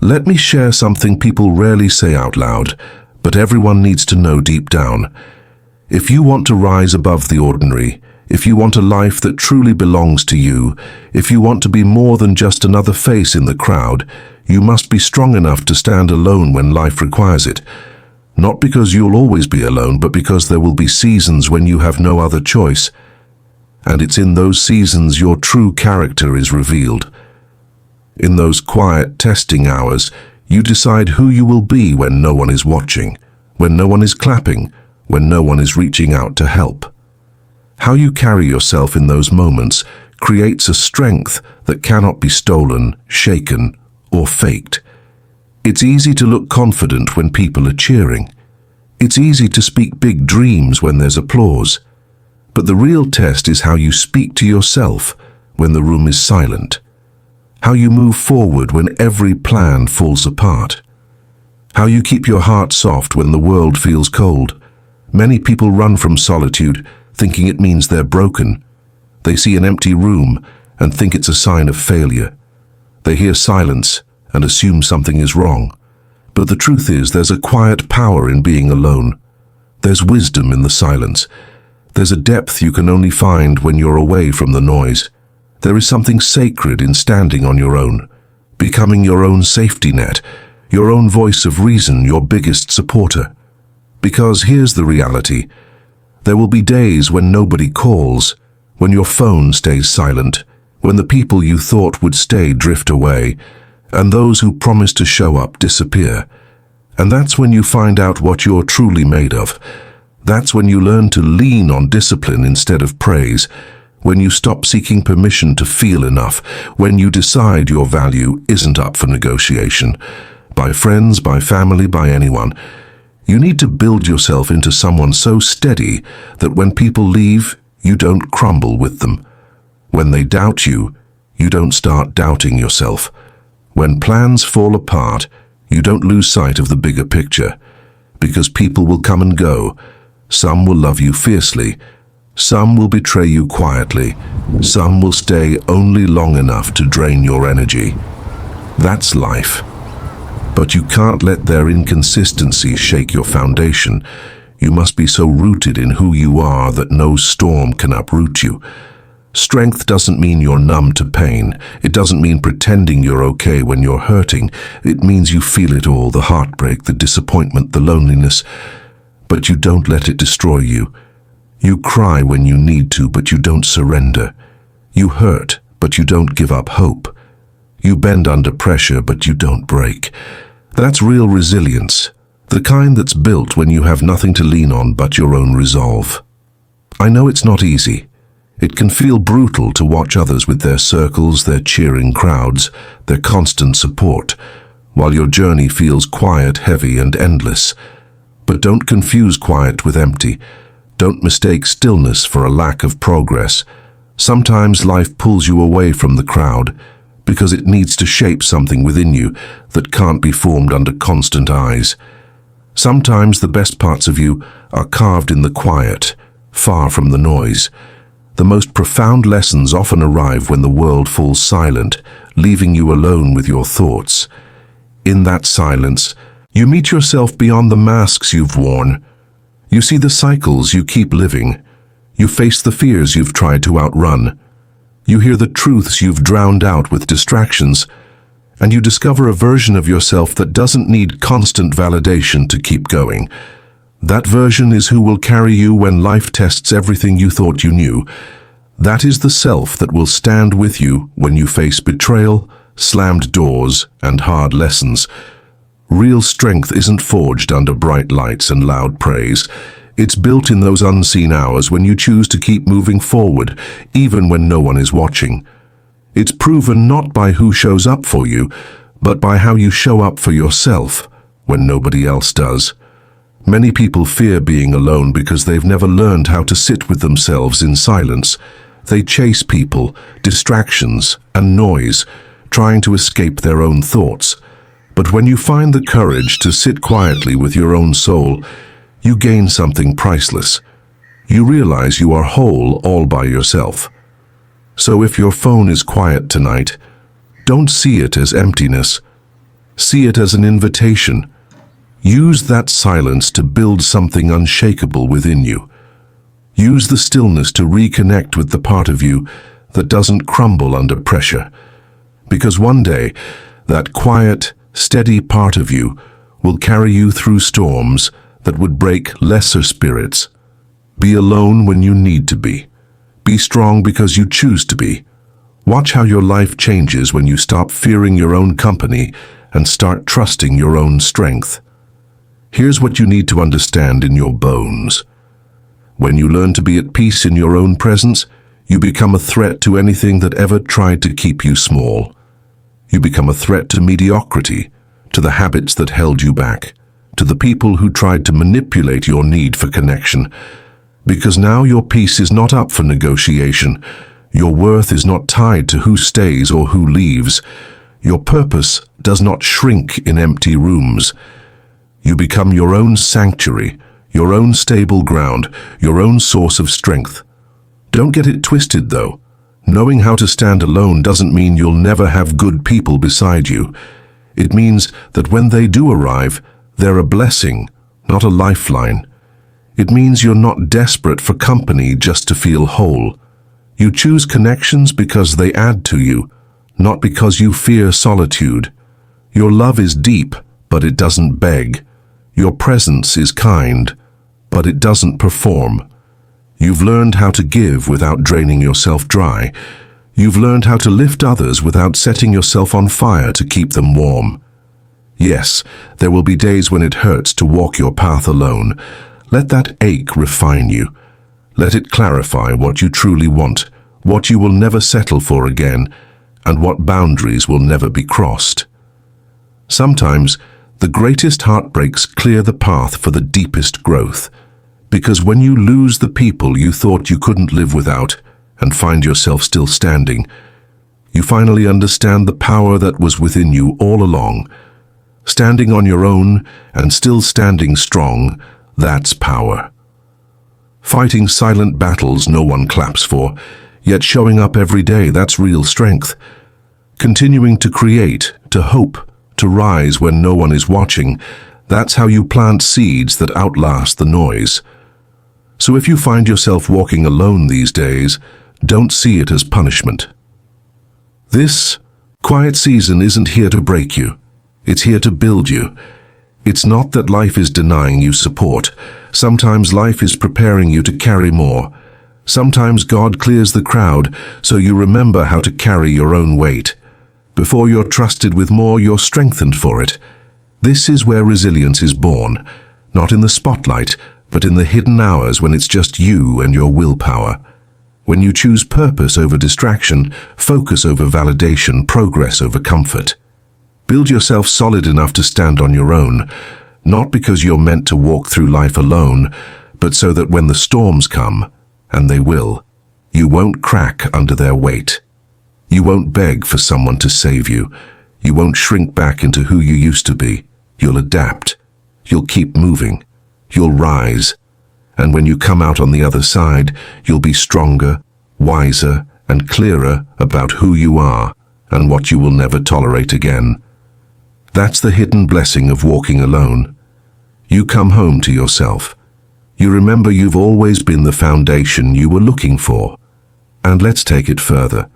Let me share something people rarely say out loud, but everyone needs to know deep down. If you want to rise above the ordinary, if you want a life that truly belongs to you, if you want to be more than just another face in the crowd, you must be strong enough to stand alone when life requires it. Not because you'll always be alone, but because there will be seasons when you have no other choice. And it's in those seasons your true character is revealed. In those quiet testing hours, you decide who you will be when no one is watching, when no one is clapping, when no one is reaching out to help. How you carry yourself in those moments creates a strength that cannot be stolen, shaken, or faked. It's easy to look confident when people are cheering. It's easy to speak big dreams when there's applause. But the real test is how you speak to yourself when the room is silent. How you move forward when every plan falls apart. How you keep your heart soft when the world feels cold. Many people run from solitude, thinking it means they're broken. They see an empty room and think it's a sign of failure. They hear silence and assume something is wrong. But the truth is, there's a quiet power in being alone. There's wisdom in the silence. There's a depth you can only find when you're away from the noise. There is something sacred in standing on your own, becoming your own safety net, your own voice of reason, your biggest supporter. Because here's the reality. There will be days when nobody calls, when your phone stays silent, when the people you thought would stay drift away, and those who promised to show up disappear. And that's when you find out what you're truly made of. That's when you learn to lean on discipline instead of praise, when you stop seeking permission to feel enough, when you decide your value isn't up for negotiation, by friends, by family, by anyone. You need to build yourself into someone so steady that when people leave, you don't crumble with them. When they doubt you, you don't start doubting yourself. When plans fall apart, you don't lose sight of the bigger picture. Because people will come and go. Some will love you fiercely. Some will betray you quietly. Some will stay only long enough to drain your energy. That's life. But you can't let their inconsistency shake your foundation. You must be so rooted in who you are that no storm can uproot you. Strength doesn't mean you're numb to pain. It doesn't mean pretending you're okay when you're hurting. It means you feel it all, the heartbreak, the disappointment, the loneliness. But you don't let it destroy you. You cry when you need to, but you don't surrender. You hurt, but you don't give up hope. You bend under pressure, but you don't break. That's real resilience, the kind that's built when you have nothing to lean on but your own resolve. I know it's not easy. It can feel brutal to watch others with their circles, their cheering crowds, their constant support, while your journey feels quiet, heavy, and endless. But don't confuse quiet with empty. Don't mistake stillness for a lack of progress. Sometimes life pulls you away from the crowd, because it needs to shape something within you that can't be formed under constant eyes. Sometimes the best parts of you are carved in the quiet, far from the noise. The most profound lessons often arrive when the world falls silent, leaving you alone with your thoughts. In that silence, you meet yourself beyond the masks you've worn. You see the cycles you keep living. You face the fears you've tried to outrun. You hear the truths you've drowned out with distractions, and you discover a version of yourself that doesn't need constant validation to keep going. That version is who will carry you when life tests everything you thought you knew. That is the self that will stand with you when you face betrayal, slammed doors, and hard lessons. Real strength isn't forged under bright lights and loud praise. It's built in those unseen hours when you choose to keep moving forward, even when no one is watching. It's proven not by who shows up for you, but by how you show up for yourself when nobody else does. Many people fear being alone because they've never learned how to sit with themselves in silence. They chase people, distractions, and noise, trying to escape their own thoughts. But when you find the courage to sit quietly with your own soul, you gain something priceless. You realize you are whole all by yourself. So if your phone is quiet tonight, don't see it as emptiness. See it as an invitation. Use that silence to build something unshakable within you. Use the stillness to reconnect with the part of you that doesn't crumble under pressure. Because one day, that quiet, steady part of you will carry you through storms that would break lesser spirits. Be alone when you need to be. Be strong because you choose to be. Watch how your life changes when you stop fearing your own company and start trusting your own strength. Here's what you need to understand in your bones. When you learn to be at peace in your own presence, you become a threat to anything that ever tried to keep you small. You become a threat to mediocrity, to the habits that held you back, to the people who tried to manipulate your need for connection. Because now your peace is not up for negotiation. Your worth is not tied to who stays or who leaves. Your purpose does not shrink in empty rooms. You become your own sanctuary, your own stable ground, your own source of strength. Don't get it twisted, though. Knowing how to stand alone doesn't mean you'll never have good people beside you. It means that when they do arrive, they're a blessing, not a lifeline. It means you're not desperate for company just to feel whole. You choose connections because they add to you, not because you fear solitude. Your love is deep, but it doesn't beg. Your presence is kind, but it doesn't perform. You've learned how to give without draining yourself dry. You've learned how to lift others without setting yourself on fire to keep them warm. Yes, there will be days when it hurts to walk your path alone. Let that ache refine you. Let it clarify what you truly want, what you will never settle for again, and what boundaries will never be crossed. Sometimes, the greatest heartbreaks clear the path for the deepest growth. Because when you lose the people you thought you couldn't live without and find yourself still standing, you finally understand the power that was within you all along. Standing on your own and still standing strong, that's power. Fighting silent battles no one claps for, yet showing up every day, that's real strength. Continuing to create, to hope, to rise when no one is watching, that's how you plant seeds that outlast the noise. So if you find yourself walking alone these days, don't see it as punishment. This quiet season isn't here to break you. It's here to build you. It's not that life is denying you support. Sometimes life is preparing you to carry more. Sometimes God clears the crowd so you remember how to carry your own weight. Before you're trusted with more, you're strengthened for it. This is where resilience is born, not in the spotlight, but in the hidden hours when it's just you and your willpower. When you choose purpose over distraction, focus over validation, progress over comfort. Build yourself solid enough to stand on your own, not because you're meant to walk through life alone, but so that when the storms come, and they will, you won't crack under their weight. You won't beg for someone to save you. You won't shrink back into who you used to be. You'll adapt. You'll keep moving. You'll rise. And when you come out on the other side, you'll be stronger, wiser, and clearer about who you are and what you will never tolerate again. That's the hidden blessing of walking alone. You come home to yourself. You remember you've always been the foundation you were looking for. And let's take it further.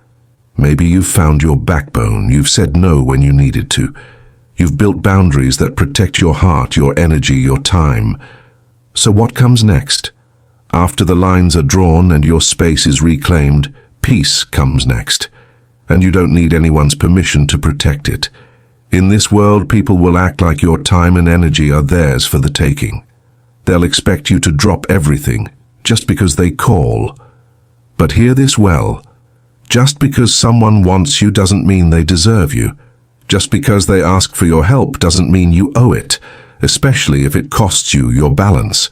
Maybe you've found your backbone. You've said no when you needed to. You've built boundaries that protect your heart, your energy, your time. So what comes next? After the lines are drawn and your space is reclaimed, peace comes next. And you don't need anyone's permission to protect it. In this world, people will act like your time and energy are theirs for the taking. They'll expect you to drop everything, just because they call. But hear this well. Just because someone wants you doesn't mean they deserve you. Just because they ask for your help doesn't mean you owe it, especially if it costs you your balance.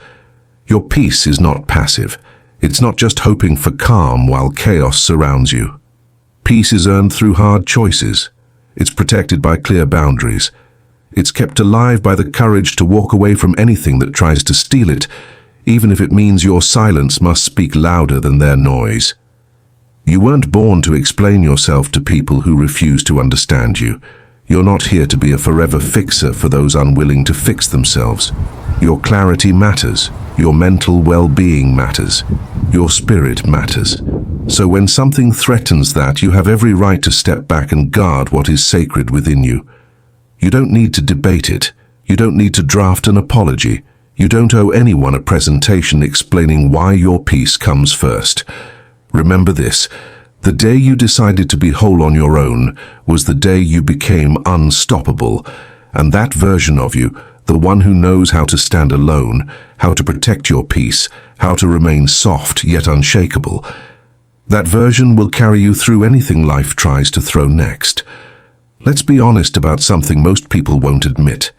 Your peace is not passive. It's not just hoping for calm while chaos surrounds you. Peace is earned through hard choices. It's protected by clear boundaries. It's kept alive by the courage to walk away from anything that tries to steal it, even if it means your silence must speak louder than their noise. You weren't born to explain yourself to people who refuse to understand you. You're not here to be a forever fixer for those unwilling to fix themselves. Your clarity matters. Your mental well-being matters. Your spirit matters. So when something threatens that, you have every right to step back and guard what is sacred within you. You don't need to debate it. You don't need to draft an apology. You don't owe anyone a presentation explaining why your peace comes first. Remember this: the day you decided to be whole on your own was the day you became unstoppable, and that version of you, the one who knows how to stand alone, how to protect your peace, how to remain soft yet unshakable, that version will carry you through anything life tries to throw next. Let's be honest about something most people won't admit.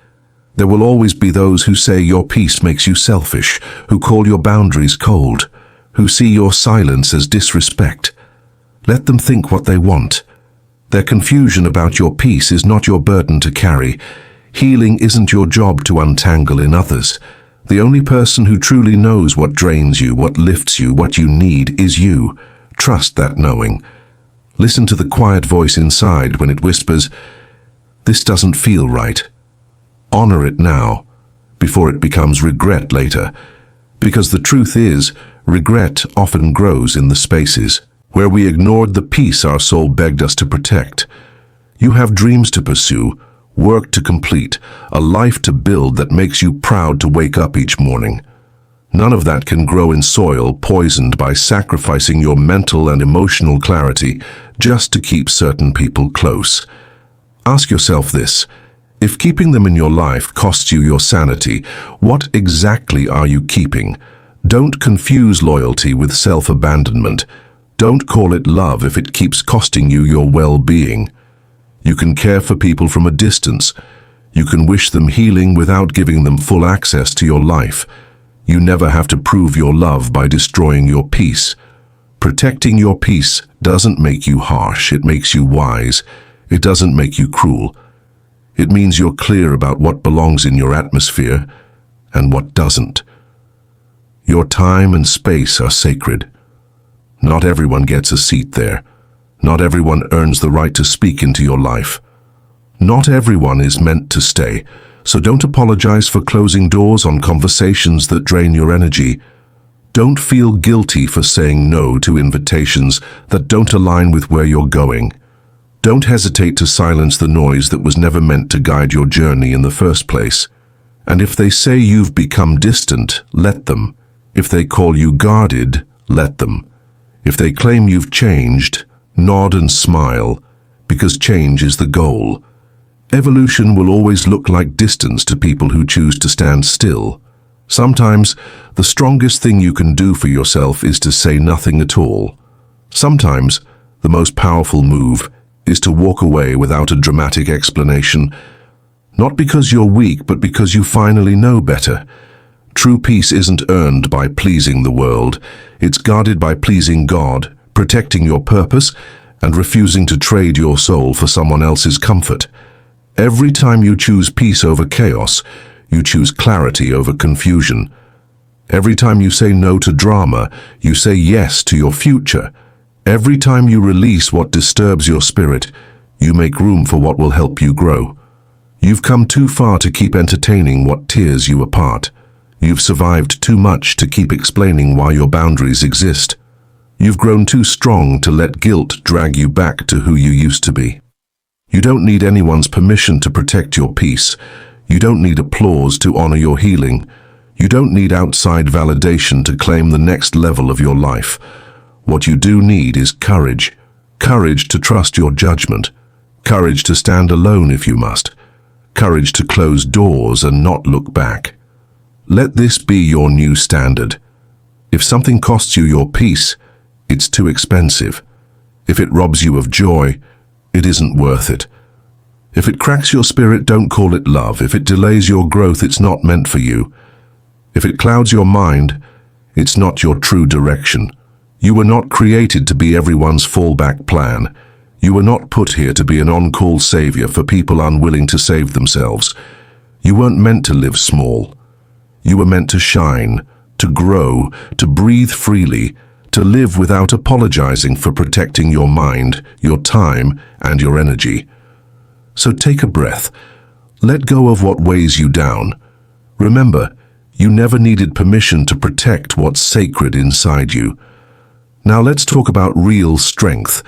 There will always be those who say your peace makes you selfish, who call your boundaries cold, who see your silence as disrespect. Let them think what they want. Their confusion about your peace is not your burden to carry. Healing isn't your job to untangle in others. The only person who truly knows what drains you, what lifts you, what you need, is you. Trust that knowing. Listen to the quiet voice inside when it whispers, "This doesn't feel right." Honor it now, before it becomes regret later. Because the truth is, regret often grows in the spaces where we ignored the peace our soul begged us to protect. You have dreams to pursue, work to complete, a life to build that makes you proud to wake up each morning. None of that can grow in soil poisoned by sacrificing your mental and emotional clarity just to keep certain people close. Ask yourself this: if keeping them in your life costs you your sanity, what exactly are you keeping? Don't confuse loyalty with self-abandonment. Don't call it love if it keeps costing you your well-being. You can care for people from a distance. You can wish them healing without giving them full access to your life. You never have to prove your love by destroying your peace. Protecting your peace doesn't make you harsh, it makes you wise. It doesn't make you cruel. It means you're clear about what belongs in your atmosphere and what doesn't. Your time and space are sacred. Not everyone gets a seat there. Not everyone earns the right to speak into your life. Not everyone is meant to stay, so don't apologize for closing doors on conversations that drain your energy. Don't feel guilty for saying no to invitations that don't align with where you're going. Don't hesitate to silence the noise that was never meant to guide your journey in the first place. And if they say you've become distant, let them. If they call you guarded, let them. If they claim you've changed, nod and smile, because change is the goal. Evolution will always look like distance to people who choose to stand still. Sometimes, the strongest thing you can do for yourself is to say nothing at all. Sometimes, the most powerful move is to walk away without a dramatic explanation, not because you're weak, but because you finally know better. True peace isn't earned by pleasing the world. It's guarded by pleasing God, protecting your purpose, and refusing to trade your soul for someone else's comfort. Every time you choose peace over chaos, you choose clarity over confusion. Every time you say no to drama, you say yes to your future. Every time you release what disturbs your spirit, you make room for what will help you grow. You've come too far to keep entertaining what tears you apart. You've survived too much to keep explaining why your boundaries exist. You've grown too strong to let guilt drag you back to who you used to be. You don't need anyone's permission to protect your peace. You don't need applause to honor your healing. You don't need outside validation to claim the next level of your life. What you do need is courage. Courage to trust your judgment. Courage to stand alone if you must. Courage to close doors and not look back. Let this be your new standard. If something costs you your peace, it's too expensive. If it robs you of joy, it isn't worth it. If it cracks your spirit, don't call it love. If it delays your growth, it's not meant for you. If it clouds your mind, it's not your true direction. You were not created to be everyone's fallback plan. You were not put here to be an on-call savior for people unwilling to save themselves. You weren't meant to live small. You were meant to shine, to grow, to breathe freely, to live without apologizing for protecting your mind, your time, and your energy. So take a breath. Let go of what weighs you down. Remember, you never needed permission to protect what's sacred inside you. Now let's talk about real strength.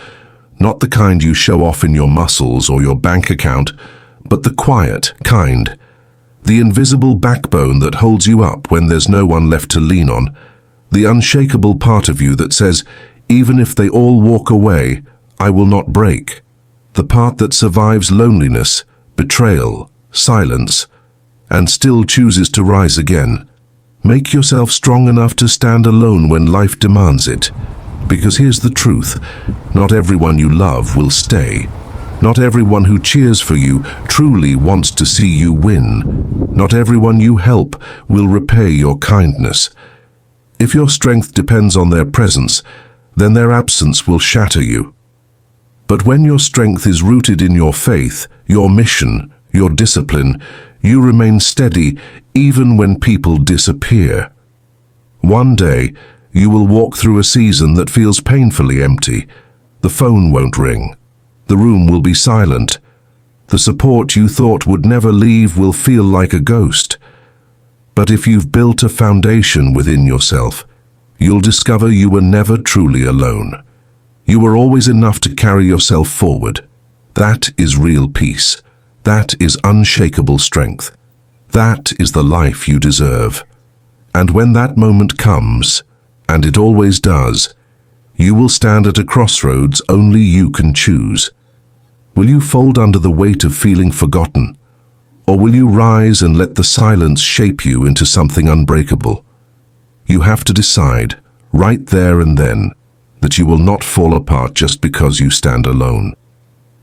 Not the kind you show off in your muscles or your bank account, but the quiet kind. The invisible backbone that holds you up when there's no one left to lean on. The unshakable part of you that says, even if they all walk away, I will not break. The part that survives loneliness, betrayal, silence, and still chooses to rise again. Make yourself strong enough to stand alone when life demands it. Because here's the truth, not everyone you love will stay. Not everyone who cheers for you truly wants to see you win. Not everyone you help will repay your kindness. If your strength depends on their presence, then their absence will shatter you. But when your strength is rooted in your faith, your mission, your discipline, you remain steady even when people disappear. One day, you will walk through a season that feels painfully empty. The phone won't ring. The room will be silent. The support you thought would never leave will feel like a ghost. But if you've built a foundation within yourself, you'll discover you were never truly alone. You were always enough to carry yourself forward. That is real peace. That is unshakable strength. That is the life you deserve. And when that moment comes, and it always does, you will stand at a crossroads only you can choose. Will you fold under the weight of feeling forgotten? Or will you rise and let the silence shape you into something unbreakable? You have to decide, right there and then, that you will not fall apart just because you stand alone.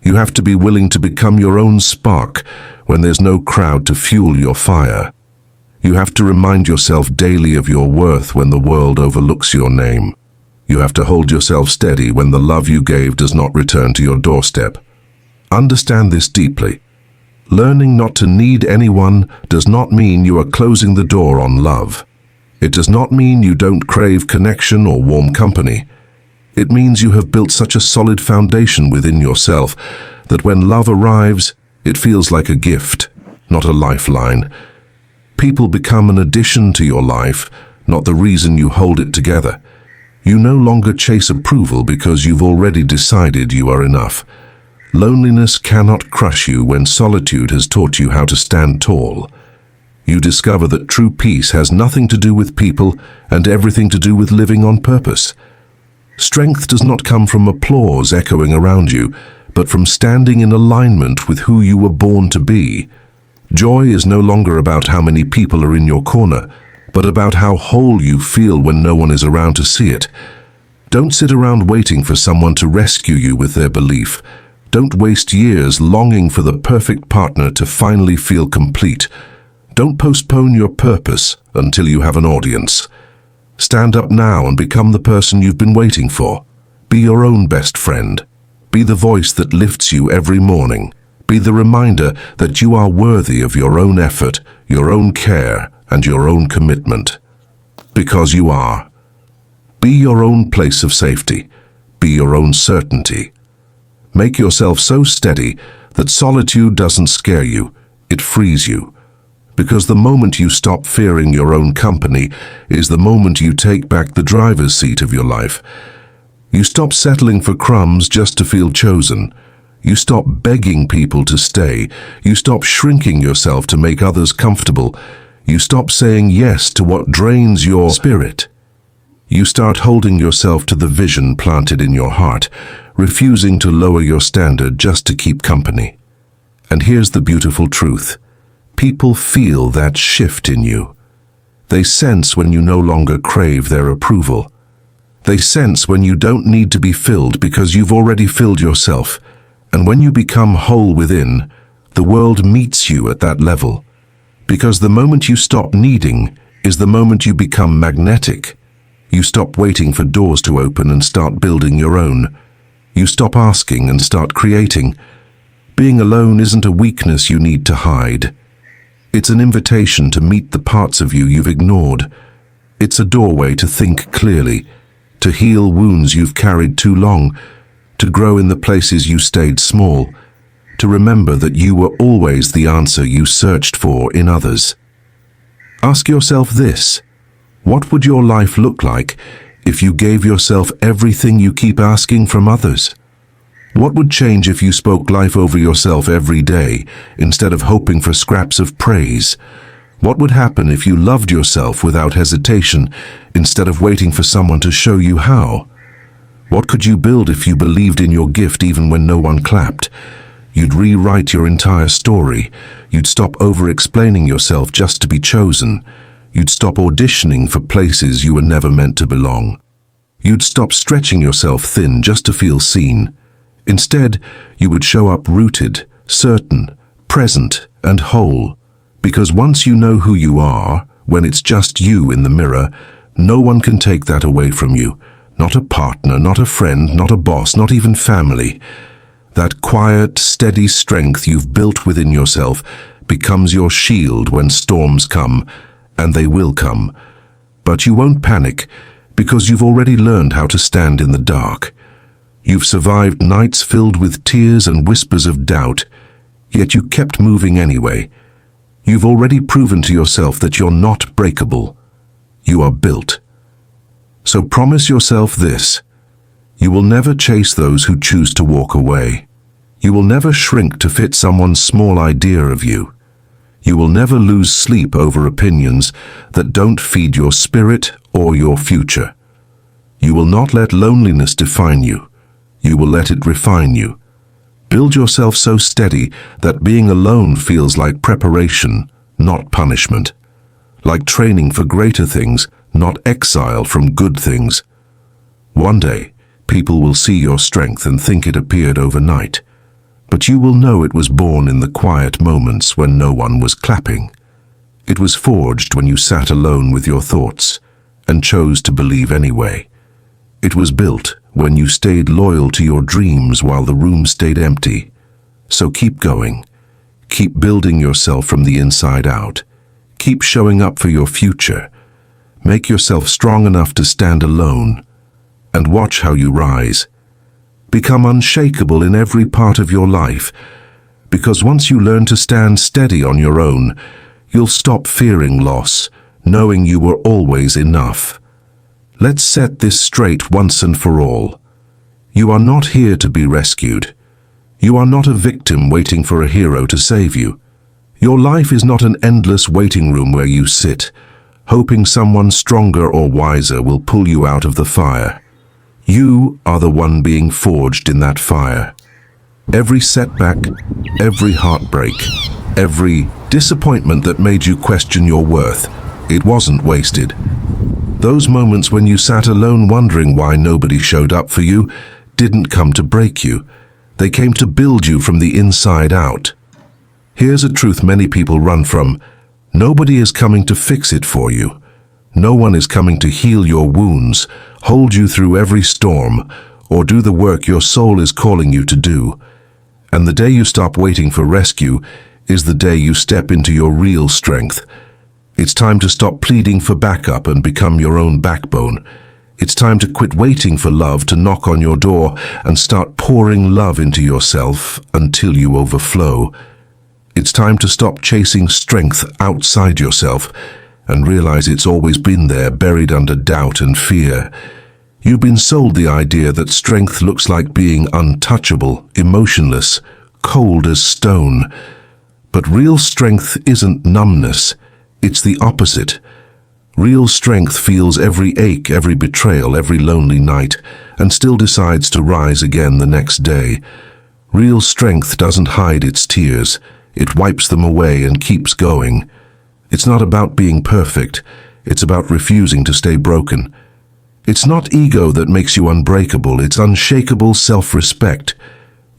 You have to be willing to become your own spark when there's no crowd to fuel your fire. You have to remind yourself daily of your worth when the world overlooks your name. You have to hold yourself steady when the love you gave does not return to your doorstep. Understand this deeply. Learning not to need anyone does not mean you are closing the door on love. It does not mean you don't crave connection or warm company. It means you have built such a solid foundation within yourself that when love arrives, it feels like a gift, not a lifeline. People become an addition to your life, not the reason you hold it together. You no longer chase approval because you've already decided you are enough. Loneliness cannot crush you when solitude has taught you how to stand tall. You discover that true peace has nothing to do with people and everything to do with living on purpose. Strength does not come from applause echoing around you, but from standing in alignment with who you were born to be. Joy is no longer about how many people are in your corner, but about how whole you feel when no one is around to see it. Don't sit around waiting for someone to rescue you with their belief. Don't waste years longing for the perfect partner to finally feel complete. Don't postpone your purpose until you have an audience. Stand up now and become the person you've been waiting for. Be your own best friend. Be the voice that lifts you every morning. Be the reminder that you are worthy of your own effort, your own care, and your own commitment. Because you are. Be your own place of safety. Be your own certainty. Make yourself so steady that solitude doesn't scare you, it frees you. Because the moment you stop fearing your own company is the moment you take back the driver's seat of your life. You stop settling for crumbs just to feel chosen. You stop begging people to stay. You stop shrinking yourself to make others comfortable. You stop saying yes to what drains your spirit. You start holding yourself to the vision planted in your heart, refusing to lower your standard just to keep company. And here's the beautiful truth. People feel that shift in you. They sense when you no longer crave their approval. They sense when you don't need to be filled because you've already filled yourself. And when you become whole within, the world meets you at that level. Because the moment you stop needing is the moment you become magnetic. You stop waiting for doors to open and start building your own. You stop asking and start creating. Being alone isn't a weakness you need to hide. It's an invitation to meet the parts of you you've ignored. It's a doorway to think clearly, to heal wounds you've carried too long, to grow in the places you stayed small, to remember that you were always the answer you searched for in others. Ask yourself this: what would your life look like if you gave yourself everything you keep asking from others? What would change if you spoke life over yourself every day instead of hoping for scraps of praise? What would happen if you loved yourself without hesitation instead of waiting for someone to show you how? What could you build if you believed in your gift even when no one clapped? You'd rewrite your entire story. You'd stop over-explaining yourself just to be chosen. You'd stop auditioning for places you were never meant to belong. You'd stop stretching yourself thin just to feel seen. Instead, you would show up rooted, certain, present, and whole. Because once you know who you are, when it's just you in the mirror, no one can take that away from you. Not a partner, not a friend, not a boss, not even family. That quiet, steady strength you've built within yourself becomes your shield when storms come, and they will come. But you won't panic, because you've already learned how to stand in the dark. You've survived nights filled with tears and whispers of doubt, yet you kept moving anyway. You've already proven to yourself that you're not breakable. You are built. So promise yourself this: you will never chase those who choose to walk away. You will never shrink to fit someone's small idea of you. You will never lose sleep over opinions that don't feed your spirit or your future. You will not let loneliness define you. You will let it refine you. Build yourself so steady that being alone feels like preparation, not punishment. Like training for greater things, not exile from good things. One day, people will see your strength and think it appeared overnight. But you will know it was born in the quiet moments when no one was clapping. It was forged when you sat alone with your thoughts and chose to believe anyway. It was built when you stayed loyal to your dreams while the room stayed empty. So keep going. Keep building yourself from the inside out. Keep showing up for your future. Make yourself strong enough to stand alone. And watch how you rise. Become unshakable in every part of your life. Because once you learn to stand steady on your own, you'll stop fearing loss, knowing you were always enough. Let's set this straight once and for all. You are not here to be rescued. You are not a victim waiting for a hero to save you. Your life is not an endless waiting room where you sit, hoping someone stronger or wiser will pull you out of the fire. You are the one being forged in that fire. Every setback, every heartbreak, every disappointment that made you question your worth, it wasn't wasted. Those moments when you sat alone wondering why nobody showed up for you didn't come to break you. They came to build you from the inside out. Here's a truth many people run from. Nobody is coming to fix it for you. No one is coming to heal your wounds, hold you through every storm, or do the work your soul is calling you to do. And the day you stop waiting for rescue is the day you step into your real strength. It's time to stop pleading for backup and become your own backbone. It's time to quit waiting for love to knock on your door and start pouring love into yourself until you overflow. It's time to stop chasing strength outside yourself and realize it's always been there, buried under doubt and fear. You've been sold the idea that strength looks like being untouchable, emotionless, cold as stone. But real strength isn't numbness. It's the opposite. Real strength feels every ache, every betrayal, every lonely night, and still decides to rise again the next day. Real strength doesn't hide its tears. It wipes them away and keeps going. It's not about being perfect. It's about refusing to stay broken. It's not ego that makes you unbreakable. It's unshakable self-respect.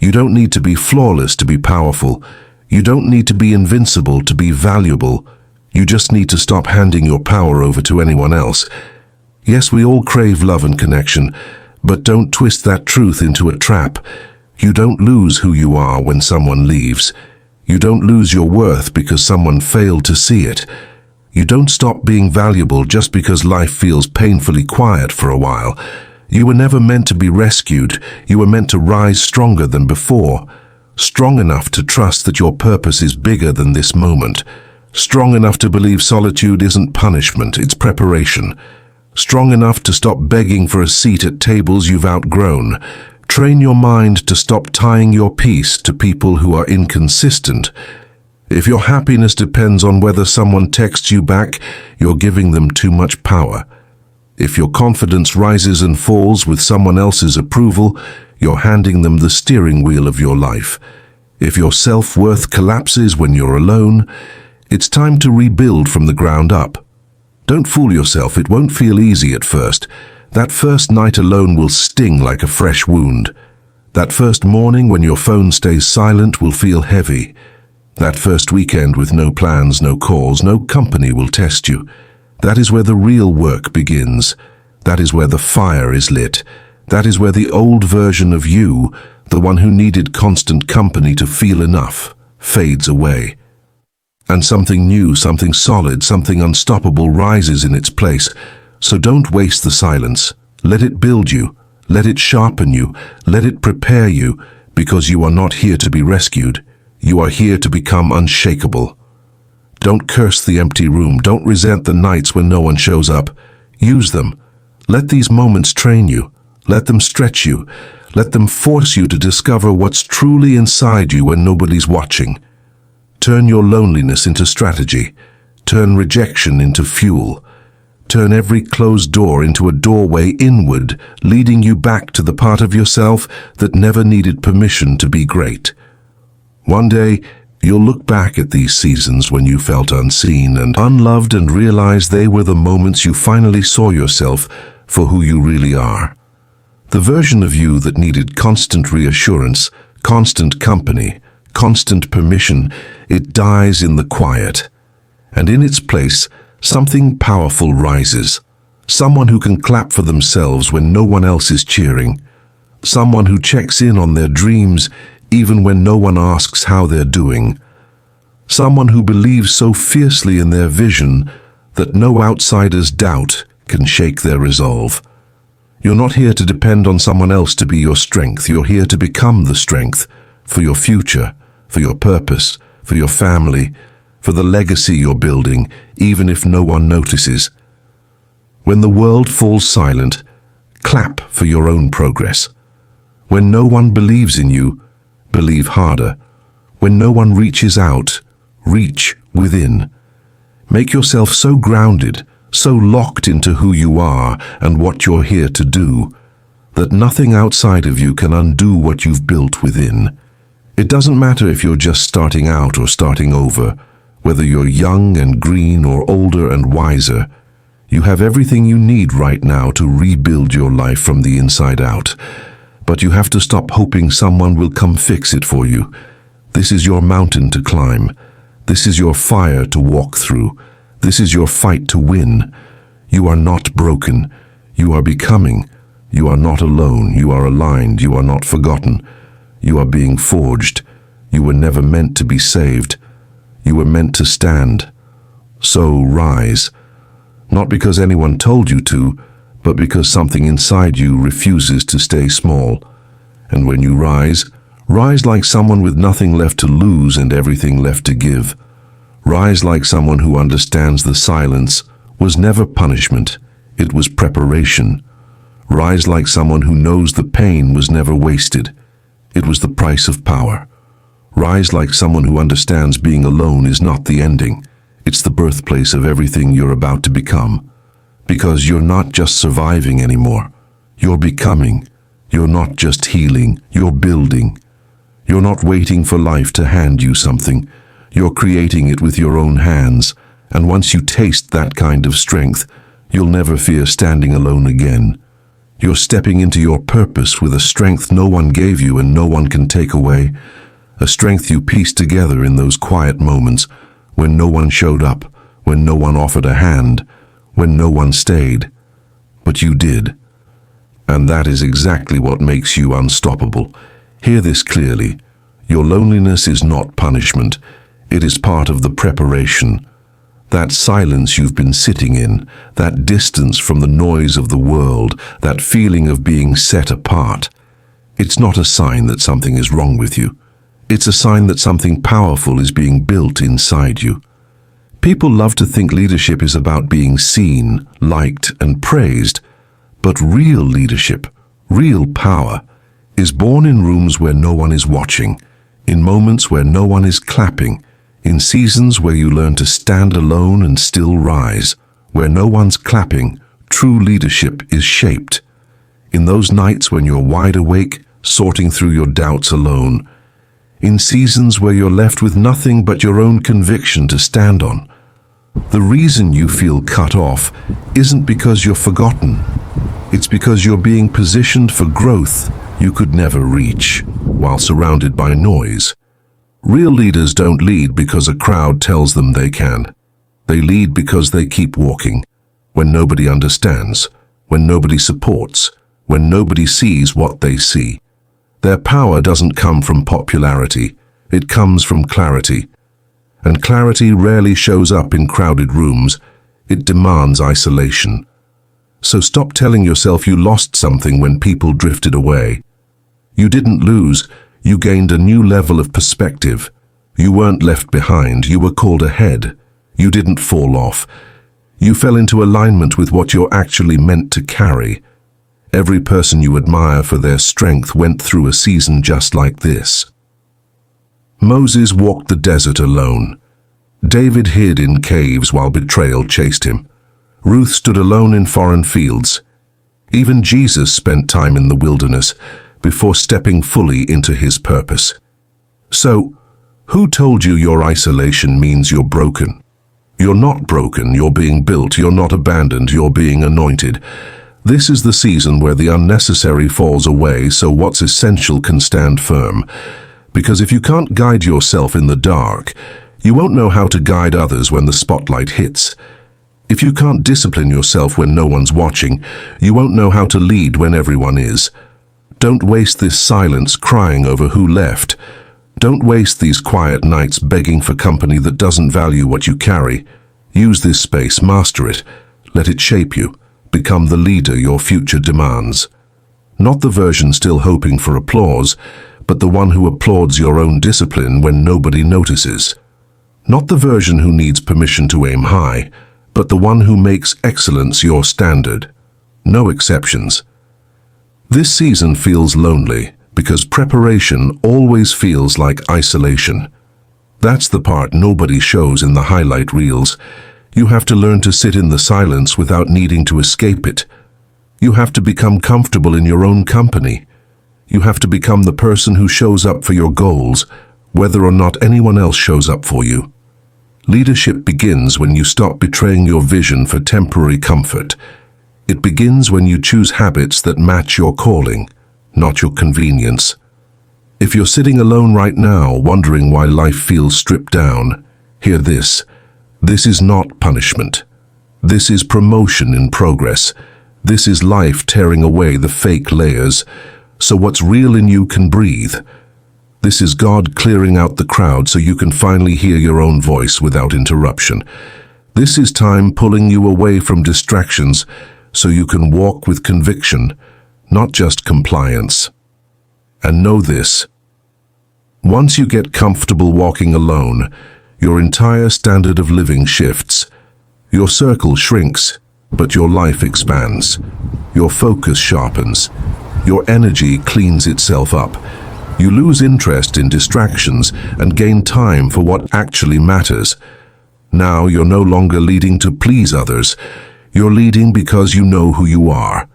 You don't need to be flawless to be powerful. You don't need to be invincible to be valuable. You just need to stop handing your power over to anyone else. Yes, we all crave love and connection, but don't twist that truth into a trap. You don't lose who you are when someone leaves. You don't lose your worth because someone failed to see it. You don't stop being valuable just because life feels painfully quiet for a while. You were never meant to be rescued. You were meant to rise stronger than before. strong enough to trust that your purpose is bigger than this moment, strong enough to believe solitude isn't punishment, it's preparation, strong enough to stop begging for a seat at tables you've outgrown. Train your mind to stop tying your peace to people who are inconsistent. If your happiness depends on whether someone texts you back, you're giving them too much power. If your confidence rises and falls with someone else's approval, you're handing them the steering wheel of your life. If your self-worth collapses when you're alone, it's time to rebuild from the ground up. Don't fool yourself, it won't feel easy at first. That first night alone will sting like a fresh wound. That first morning when your phone stays silent will feel heavy. That first weekend with no plans, no calls, no company will test you. That is where the real work begins. That is where the fire is lit. That is where the old version of you, the one who needed constant company to feel enough, fades away. And something new, something solid, something unstoppable rises in its place. So don't waste the silence. Let it build you. Let it sharpen you. Let it prepare you, because you are not here to be rescued. You are here to become unshakable. Don't curse the empty room. Don't resent the nights when no one shows up. Use them. Let these moments train you. Let them stretch you. Let them force you to discover what's truly inside you when nobody's watching. Turn your loneliness into strategy. Turn rejection into fuel. Turn every closed door into a doorway inward, leading you back to the part of yourself that never needed permission to be great. One day, you'll look back at these seasons when you felt unseen and unloved and realize they were the moments you finally saw yourself for who you really are. The version of you that needed constant reassurance, constant company, constant permission, it dies in the quiet. And in its place, something powerful rises. Someone who can clap for themselves when no one else is cheering. Someone who checks in on their dreams even when no one asks how they're doing. Someone who believes so fiercely in their vision that no outsider's doubt can shake their resolve. You're not here to depend on someone else to be your strength. You're here to become the strength for your future, for your purpose, for your family, for the legacy you're building, even if no one notices. When the world falls silent, clap for your own progress. When no one believes in you, believe harder. When no one reaches out, reach within. Make yourself so grounded, so locked into who you are and what you're here to do, that nothing outside of you can undo what you've built within. It doesn't matter if you're just starting out or starting over, whether you're young and green or older and wiser. You have everything you need right now to rebuild your life from the inside out. But you have to stop hoping someone will come fix it for you. This is your mountain to climb. This is your fire to walk through. This is your fight to win. You are not broken. You are becoming. You are not alone. You are aligned. You are not forgotten. You are being forged. You were never meant to be saved. You were meant to stand. So rise. Not because anyone told you to, but because something inside you refuses to stay small. And when you rise, rise like someone with nothing left to lose and everything left to give. Rise like someone who understands the silence was never punishment, it was preparation. Rise like someone who knows the pain was never wasted, it was the price of power. Rise like someone who understands being alone is not the ending, it's the birthplace of everything you're about to become. Because you're not just surviving anymore, you're becoming. You're not just healing, you're building. You're not waiting for life to hand you something. You're creating it with your own hands, and once you taste that kind of strength, you'll never fear standing alone again. You're stepping into your purpose with a strength no one gave you and no one can take away, a strength you pieced together in those quiet moments when no one showed up, when no one offered a hand, when no one stayed. But you did. And that is exactly what makes you unstoppable. Hear this clearly. Your loneliness is not punishment. It is part of the preparation. That silence you've been sitting in, that distance from the noise of the world, that feeling of being set apart, it's not a sign that something is wrong with you. It's a sign that something powerful is being built inside you. People love to think leadership is about being seen, liked, and praised, but real leadership, real power, is born in rooms where no one is watching, in moments where no one is clapping, in seasons where you learn to stand alone and still rise, where no one's clapping. True leadership is shaped. In those nights when you're wide awake, sorting through your doubts alone, in seasons where you're left with nothing but your own conviction to stand on. The reason you feel cut off isn't because you're forgotten. It's because you're being positioned for growth you could never reach, while surrounded by noise. Real leaders don't lead because a crowd tells them they can. They lead because they keep walking, when nobody understands, when nobody supports, when nobody sees what they see. Their power doesn't come from popularity, it comes from clarity. And clarity rarely shows up in crowded rooms, it demands isolation. So stop telling yourself you lost something when people drifted away. You didn't lose, you gained a new level of perspective. You weren't left behind, you were called ahead. You didn't fall off. You fell into alignment with what you're actually meant to carry. Every person you admire for their strength went through a season just like this. Moses walked the desert alone. David hid in caves while betrayal chased him. Ruth stood alone in foreign fields. Even Jesus spent time in the wilderness before stepping fully into his purpose. So, who told you your isolation means you're broken? You're not broken, you're being built, you're not abandoned, you're being anointed. This is the season where the unnecessary falls away so what's essential can stand firm. Because if you can't guide yourself in the dark, you won't know how to guide others when the spotlight hits. If you can't discipline yourself when no one's watching, you won't know how to lead when everyone is. Don't waste this silence crying over who left. Don't waste these quiet nights begging for company that doesn't value what you carry. Use this space, master it, let it shape you. Become the leader your future demands. Not the version still hoping for applause, but the one who applauds your own discipline when nobody notices. Not the version who needs permission to aim high, but the one who makes excellence your standard. No exceptions. This season feels lonely because preparation always feels like isolation. That's the part nobody shows in the highlight reels. You have to learn to sit in the silence without needing to escape it. You have to become comfortable in your own company. You have to become the person who shows up for your goals, whether or not anyone else shows up for you. Leadership begins when you stop betraying your vision for temporary comfort. It begins when you choose habits that match your calling, not your convenience. If you're sitting alone right now, wondering why life feels stripped down, hear this. This is not punishment. This is promotion in progress. This is life tearing away the fake layers, so what's real in you can breathe. This is God clearing out the crowd so you can finally hear your own voice without interruption. This is time pulling you away from distractions so you can walk with conviction, not just compliance. And know this. Once you get comfortable walking alone, your entire standard of living shifts. Your circle shrinks, but your life expands. Your focus sharpens. Your energy cleans itself up. You lose interest in distractions and gain time for what actually matters. Now you're no longer leading to please others. You're leading because you know who you are,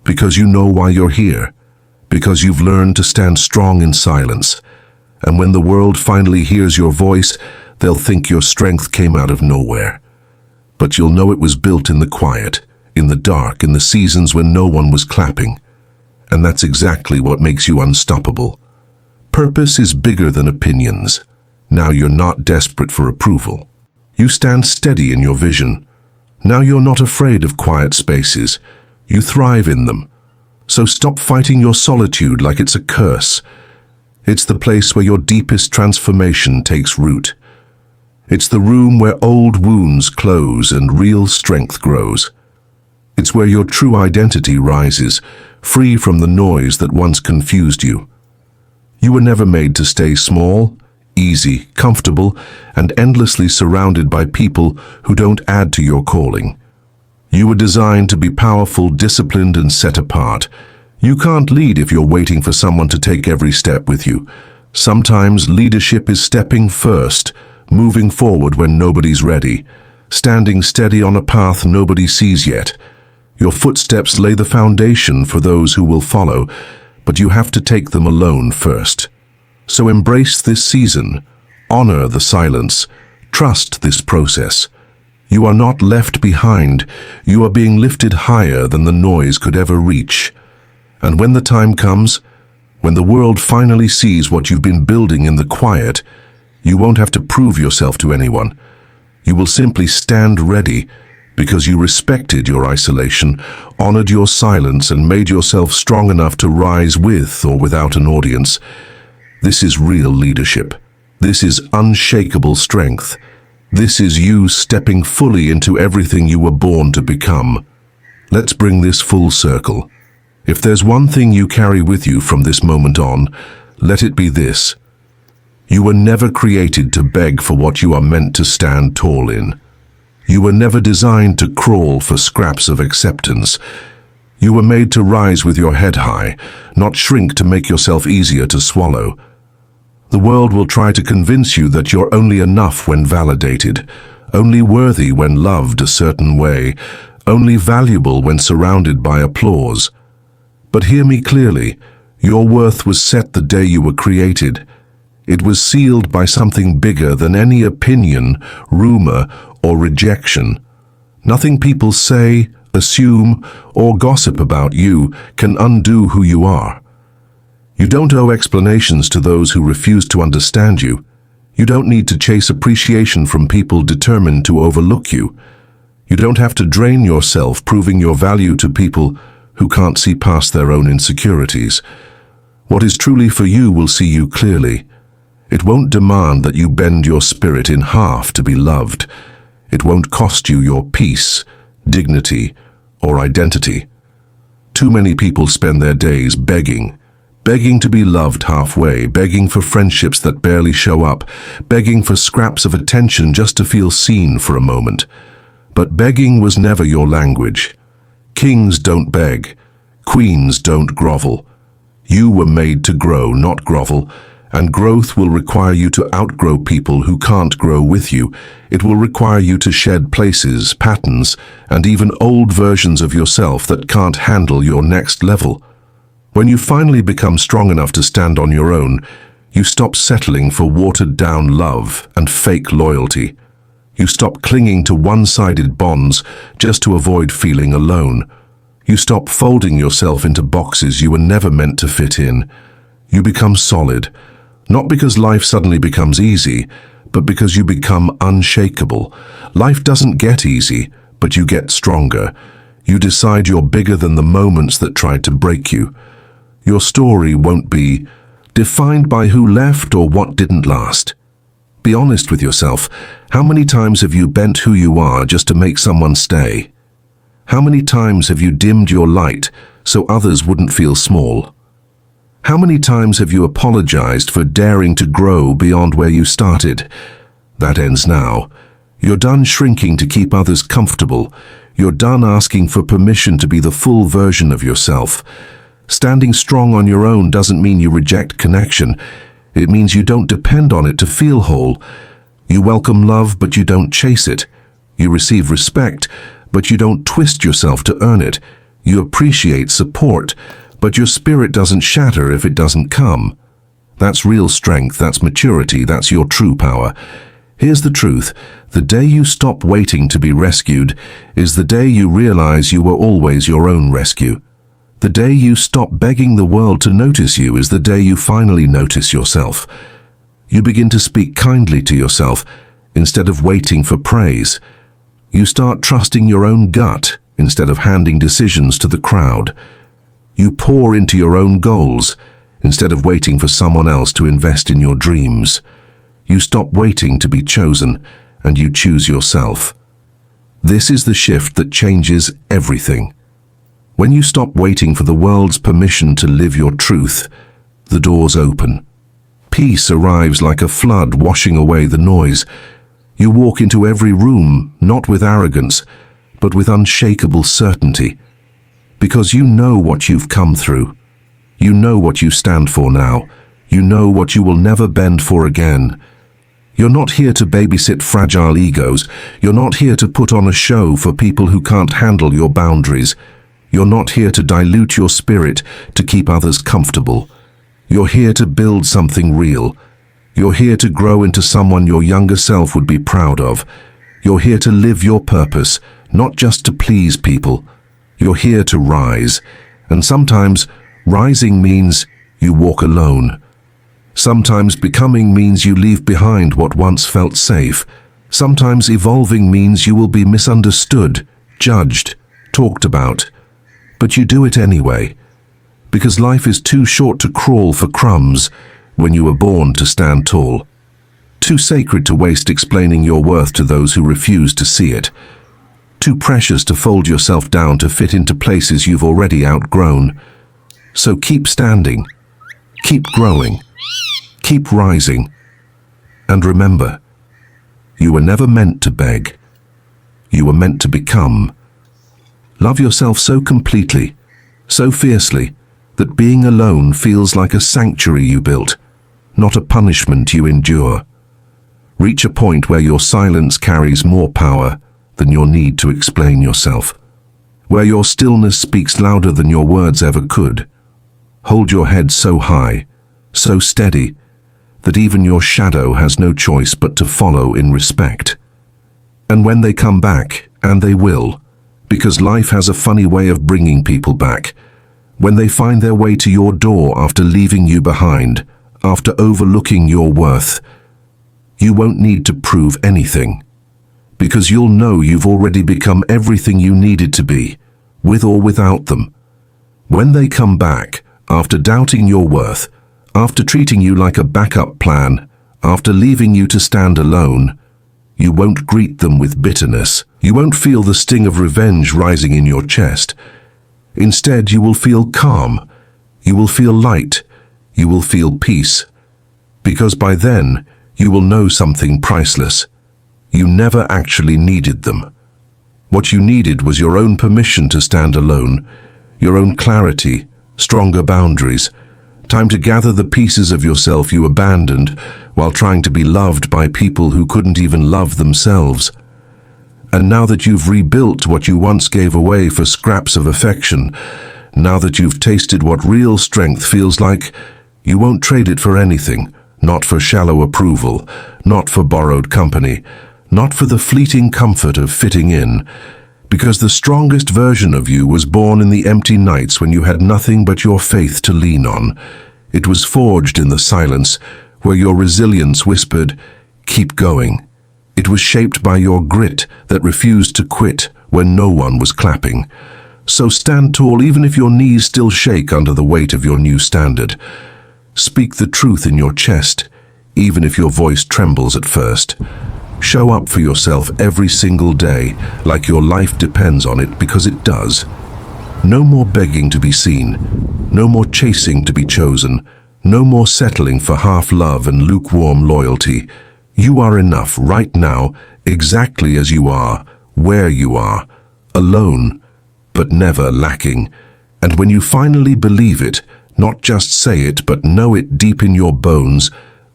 because you know why you're here, because you've learned to stand strong in silence. And when the world finally hears your voice, they'll think your strength came out of nowhere. But you'll know it was built in the quiet, in the dark, in the seasons when no one was clapping. And that's exactly what makes you unstoppable. Purpose is bigger than opinions. Now you're not desperate for approval. You stand steady in your vision. Now you're not afraid of quiet spaces. You thrive in them. So stop fighting your solitude like it's a curse. It's the place where your deepest transformation takes root. It's the room where old wounds close and real strength grows. It's where your true identity rises, free from the noise that once confused you. You were never made to stay small, easy, comfortable, and endlessly surrounded by people who don't add to your calling. You were designed to be powerful, disciplined, and set apart. You can't lead if you're waiting for someone to take every step with you. Sometimes leadership is stepping first, moving forward when nobody's ready, standing steady on a path nobody sees yet. Your footsteps lay the foundation for those who will follow, but you have to take them alone first. So embrace this season, honor the silence, trust this process. You are not left behind, you are being lifted higher than the noise could ever reach. And when the time comes, when the world finally sees what you've been building in the quiet, you won't have to prove yourself to anyone. You will simply stand ready because you respected your isolation, honored your silence, and made yourself strong enough to rise with or without an audience. This is real leadership. This is unshakable strength. This is you stepping fully into everything you were born to become. Let's bring this full circle. If there's one thing you carry with you from this moment on, let it be this. You were never created to beg for what you are meant to stand tall in. You were never designed to crawl for scraps of acceptance. You were made to rise with your head high, not shrink to make yourself easier to swallow. The world will try to convince you that you're only enough when validated, only worthy when loved a certain way, only valuable when surrounded by applause. But hear me clearly, your worth was set the day you were created. It was sealed by something bigger than any opinion, rumor, or rejection. Nothing people say, assume, or gossip about you can undo who you are. You don't owe explanations to those who refuse to understand you. You don't need to chase appreciation from people determined to overlook you. You don't have to drain yourself proving your value to people who can't see past their own insecurities. What is truly for you will see you clearly. It won't demand that you bend your spirit in half to be loved. It won't cost you your peace, dignity, or identity. Too many people spend their days begging to be loved halfway, begging for friendships that barely show up, begging for scraps of attention just to feel seen for a moment. But begging was never your language. Kings don't beg. Queens don't grovel. You were made to grow, not grovel. And growth will require you to outgrow people who can't grow with you. It will require you to shed places, patterns, and even old versions of yourself that can't handle your next level. When you finally become strong enough to stand on your own, you stop settling for watered-down love and fake loyalty. You stop clinging to one-sided bonds just to avoid feeling alone. You stop folding yourself into boxes you were never meant to fit in. You become solid. Not because life suddenly becomes easy, but because you become unshakable. Life doesn't get easy, but you get stronger. You decide you're bigger than the moments that tried to break you. Your story won't be defined by who left or what didn't last. Be honest with yourself. How many times have you bent who you are just to make someone stay? How many times have you dimmed your light so others wouldn't feel small? How many times have you apologized for daring to grow beyond where you started? That ends now. You're done shrinking to keep others comfortable. You're done asking for permission to be the full version of yourself. Standing strong on your own doesn't mean you reject connection. It means you don't depend on it to feel whole. You welcome love, but you don't chase it. You receive respect, but you don't twist yourself to earn it. You appreciate support, but your spirit doesn't shatter if it doesn't come. That's real strength, that's maturity, that's your true power. Here's the truth. The day you stop waiting to be rescued is the day you realize you were always your own rescue. The day you stop begging the world to notice you is the day you finally notice yourself. You begin to speak kindly to yourself instead of waiting for praise. You start trusting your own gut instead of handing decisions to the crowd. You pour into your own goals instead of waiting for someone else to invest in your dreams. You stop waiting to be chosen and you choose yourself. This is the shift that changes everything. When you stop waiting for the world's permission to live your truth, the doors open. Peace arrives like a flood washing away the noise. You walk into every room, not with arrogance, but with unshakable certainty. Because you know what you've come through. You know what you stand for now. You know what you will never bend for again. You're not here to babysit fragile egos. You're not here to put on a show for people who can't handle your boundaries. You're not here to dilute your spirit to keep others comfortable. You're here to build something real. You're here to grow into someone your younger self would be proud of. You're here to live your purpose, not just to please people. You're here to rise. And sometimes rising means you walk alone. Sometimes becoming means you leave behind what once felt safe. Sometimes evolving means you will be misunderstood, judged, talked about. But you do it anyway. Because life is too short to crawl for crumbs when you were born to stand tall. Too sacred to waste explaining your worth to those who refuse to see it. Too precious to fold yourself down to fit into places you've already outgrown. So keep standing. Keep growing. Keep rising. And remember, you were never meant to beg. You were meant to become. Love yourself so completely, so fiercely, that being alone feels like a sanctuary you built, not a punishment you endure. Reach a point where your silence carries more power than your need to explain yourself, where your stillness speaks louder than your words ever could. Hold your head so high, so steady, that even your shadow has no choice but to follow in respect. And when they come back, and they will, because life has a funny way of bringing people back, when they find their way to your door after leaving you behind, after overlooking your worth, you won't need to prove anything, because you'll know you've already become everything you needed to be, with or without them. When they come back, after doubting your worth, after treating you like a backup plan, after leaving you to stand alone, you won't greet them with bitterness. You won't feel the sting of revenge rising in your chest. Instead, you will feel calm. You will feel light. You will feel peace. Because by then, you will know something priceless. You never actually needed them. What you needed was your own permission to stand alone, your own clarity, stronger boundaries, time to gather the pieces of yourself you abandoned while trying to be loved by people who couldn't even love themselves. And now that you've rebuilt what you once gave away for scraps of affection, now that you've tasted what real strength feels like, you won't trade it for anything, not for shallow approval, not for borrowed company, not for the fleeting comfort of fitting in, because the strongest version of you was born in the empty nights when you had nothing but your faith to lean on. It was forged in the silence, where your resilience whispered, "Keep going." It was shaped by your grit that refused to quit when no one was clapping. So stand tall even if your knees still shake under the weight of your new standard. Speak the truth in your chest, even if your voice trembles at first. Show up for yourself every single day, like your life depends on it, because it does. No more begging to be seen. No more chasing to be chosen. No more settling for half love and lukewarm loyalty. You are enough right now, exactly as you are, where you are, alone, but never lacking. And when you finally believe it, not just say it, but know it deep in your bones,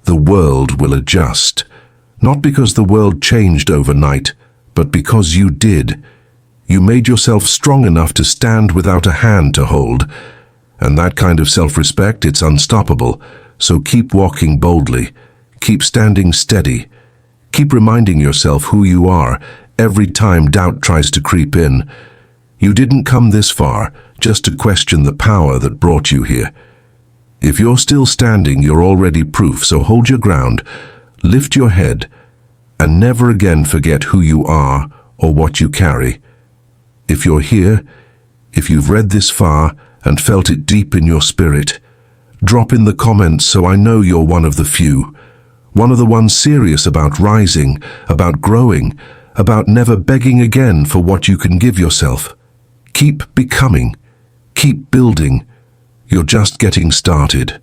the world will adjust. Not because the world changed overnight, but because you did. You made yourself strong enough to stand without a hand to hold. And that kind of self-respect, it's unstoppable. So keep walking boldly. Keep standing steady. Keep reminding yourself who you are every time doubt tries to creep in. You didn't come this far just to question the power that brought you here. If you're still standing, you're already proof, so hold your ground. Lift your head, and never again forget who you are or what you carry. If you're here, if you've read this far and felt it deep in your spirit, drop in the comments so I know you're one of the few, one of the ones serious about rising, about growing, about never begging again for what you can give yourself. Keep becoming, keep building. You're just getting started.